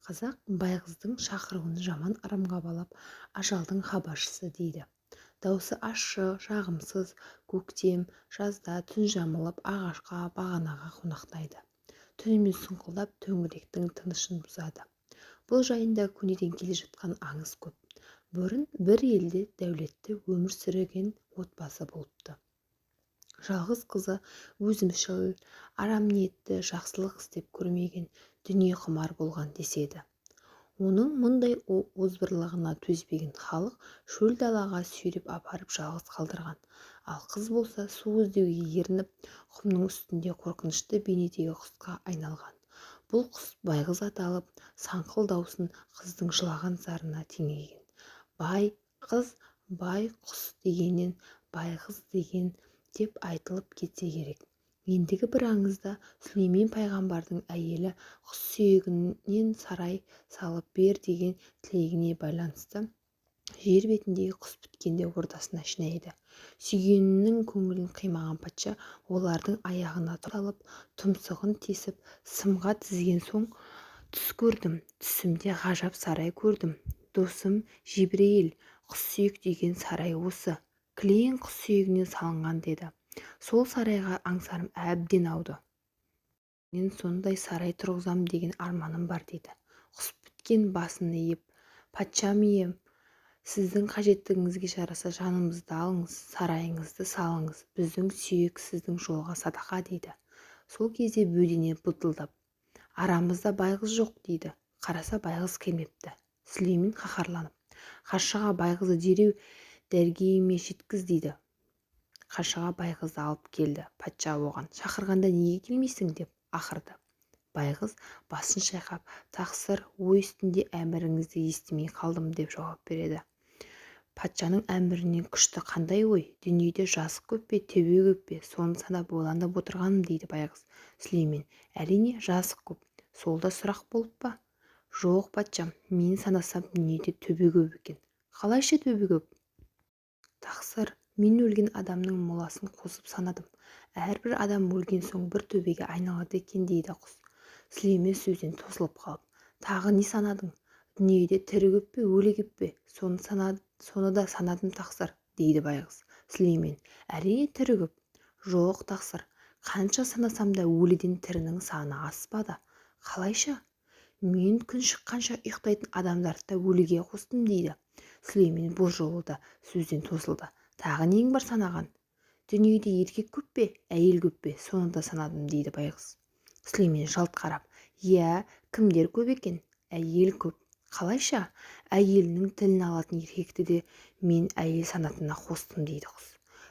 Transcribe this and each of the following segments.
Қазақ байғыздың шақыруын жаман ырымға балап, ажалдың хабаршысы дейді. Даусы ащы, жағымсыз, көктем, жазда түн жамылып ағашқа, бағанаға қонақтайды. Түнімен сұңқылдап төңіректің тынышын бұзады. Бұл жайында көнеден келе жатқан аңыз көп. Бұрын бір елде дәулетті өмір сүрген отбасы болыпты. Жалғыз қызы өзімшіл, арам ниетті, жақсылық істеп көрмеген, дүние құмар болған деседі. Оның мұндай озбырлығына төзбеген халық шөл далаға сүйреп апарып жалғыз қалдырған. Ал қыз болса су іздеуге ерініп, құмның үстінде қорқынышты бейнедегі құсқа айналған. Бұл құс байғыз аталып, саңқыл даусын қыздың жылаған зарына теңеген. Бай қыз, бай құс дегеннен байғыз деген деп айтылып кетсе керек. Ендігі бір аңызда Сүлеймен пайғамбардың әйелі құс сүйегінен сарай салып бер деген тілегіне байланысты жер бетіндегі құс біткенде ордасына жинайды. Сүйгенінің көңілін қимаған патша олардың аяғына салып, тұмсығын тесіп, сымға тізген соң түс көрдім, түсімде ғажап сарай көрдім. Досым Жебірейіл, құс сүйек деген сарай осы. Кілең құс сүйегінен салынған деді. Сол сарайға аңсарым әбден ауды. Мен сондай сарай тұрғызам деген арманым бар дейді. Құс біткен басын иіп, патшам ием, сіздің қажеттігіңізге жараса жанымызды алыңыз, сарайыңызды салыңыз, біздің сүйек сіздің жолға садақа дейді. Сол кезде бөдене бұлтылдап, арамызда байғыз жоқ дейді. Қараса байғыз келмепті. Сүлеймен қаһарланып, қаршыға байғызды дереу дәргейіме жеткіз дейді. Қаршыға байғызды алып келді. Патша оған шақырғанда неге келмейсің деп ақырды. Байғыз басын шайқап, тақсыр, ой үстінде әміріңізді естімей қалдым деп жауап береді. Патшаның әмірінен күшті қандай ой? Дүниеде жазық көп пе, төбе көп пе? Соны санап ойланып отырғаным дейді байғыз. Сүлеймен: әрине жазық көп. Сол да сұрақ болып па? Жоқ патшам, мен санасам дүниеде төбе көп екен. Қалайша төбе көп? Тақсыр: мен өлген адамның моласын қосып санадым. Әрбір адам өлген соң бір төбеге айналады екен дейді құс. Сүлеймен сөзден тосылып қалып: тағы не санадың? Дүниеде тірі көп пе, өлі көп пе? Соны да санадым тақсыр, дейді байғыз. Сүлеймен: әрине тірі көп. Жоқ тақсыр, қанша санасам да өліден тірінің саны аспады. Қалайша? Мен күн шыққанша ұйықтайтын адамдарды да өліге қостым дейді. Сүлеймен бұл жолы да сөзден тосылды. Тағы нең бар санаған? Дүниеде еркек көп пе, әйел көп пе? Соны да санадым дейді байғыз. Сүлеймен жалт қарап: иә, кімдер көп екен? Әйел көп. Қалайша? Әйелінің тілін алатын еркекті де мен әйел санатына қостым дейді құс.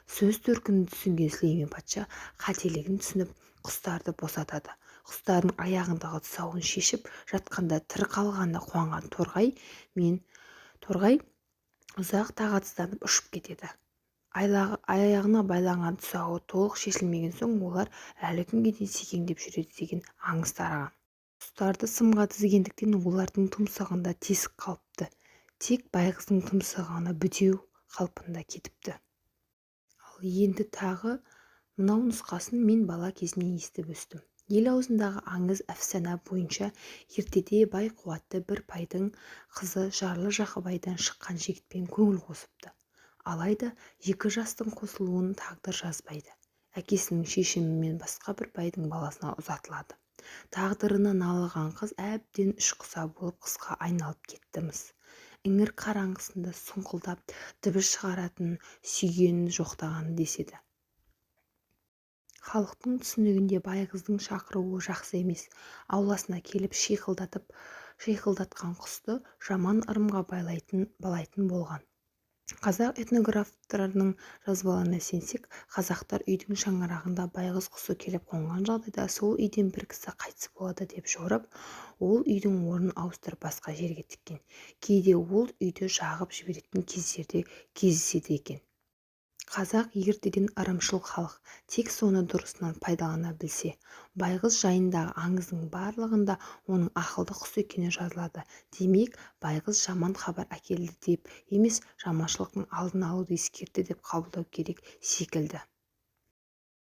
Сөз төркінін түсінген Сүлеймен патша қателігін түсініп құстарды босатады. Құстардың аяғындағы тұсауын шешіп жатқанда тірі қалғанына қуанған торғай ұзақ тағатсызданып ұшып кетеді. Аяғына байланған тұсауы толық шешілмеген соң олар әлі күнге дейін секеңдеп жүреді деген аңыз тараған. Құстарды сымға тізгендіктен олардың тұмсығында тесік қалыпты. Тек байғыздың тұмсығы бітеу қалпында кетіпті. Ал енді тағы мынау нұсқасын мен бала кезімнен естіп өстім. Ел аузындағы аңыз әфсана бойынша ертеде бай қуатты бір байдың қызы жарлы Жақыбайдан шыққан жігітпен көңіл қосыпты. Алайда екі жастың қосылуын тағдыр жазбайды. Әкесінің шешімімен басқа бір байдың баласына ұзатылады. Тағдырына налыған қыз әбден ішқұса болып қысқа айналып кетті-міс. Іңір қараңғысында сұңқылдап дыбыс шығаратын сүйгенін жоқтағаны деседі. Халықтың түсінігінде байғыздың шақыруы жақсы емес. Ауласына келіп шиқылдатқан құсты жаман ырымға балайтын болған. Қазақ этнографтарының жазбаларына сенсек, қазақтар үйдің шаңырағында байғыз құсы келіп қонған жағдайда сол үйден бір кісі қайтыс болады деп жорып, ол үйдің орнын ауыстырып басқа жерге тіккен. Кейде ол үйді жағып жіберетін кездерде кездеседі екен. Қазақ ертеден ырымшыл халық, тек соны дұрысынан пайдалана білсе. Байғыз жайындағы аңыздың барлығында оның ақылды құс екені жазылады. Демек, байғыз жаман хабар әкелді деп емес, жаманшылықтың алдын алуды ескертті деп қабылдау керек секілді.